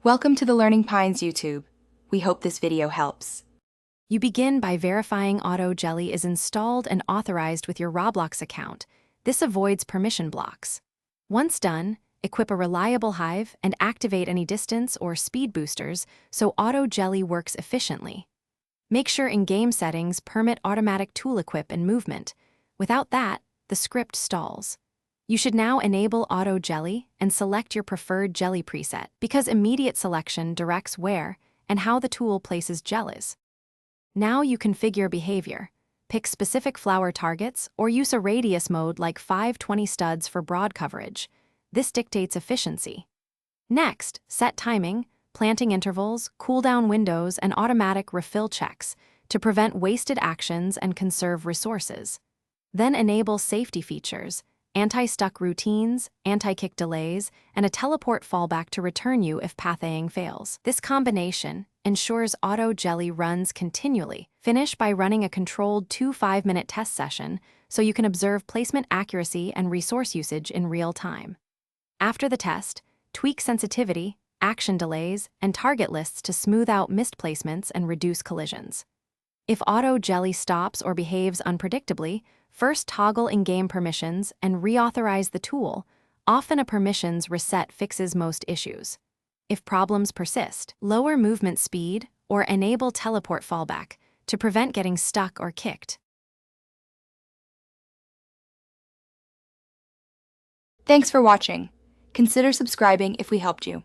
Welcome to the Learning Pines YouTube. We hope this video helps. You begin by verifying Auto Jelly is installed and authorized with your Roblox account. This avoids permission blocks. Once done, equip a reliable Hive and activate any distance or speed boosters so Auto Jelly works efficiently. Make sure in-game settings permit automatic tool equip and movement. Without that, the script stalls. You should now enable Auto Jelly and select your preferred jelly preset because immediate selection directs where and how the tool places jellies. Now you configure behavior. Pick specific flower targets or use a radius mode like 520 studs for broad coverage. This dictates efficiency. Next, set timing, planting intervals, cooldown windows, and automatic refill checks to prevent wasted actions and conserve resources. Then enable safety features, anti-stuck routines, anti-kick delays, and a teleport fallback to return you if pathing fails. This combination ensures Auto Jelly runs continually. Finish by running a controlled 2 5-minute test session so you can observe placement accuracy and resource usage in real time. After the test, tweak sensitivity, action delays, and target lists to smooth out missed placements and reduce collisions. If Auto Jelly stops or behaves unpredictably, first toggle in-game permissions and reauthorize the tool. Often a permissions reset fixes most issues. If problems persist, lower movement speed or enable teleport fallback to prevent getting stuck or kicked. Thanks for watching. Consider subscribing if we helped you.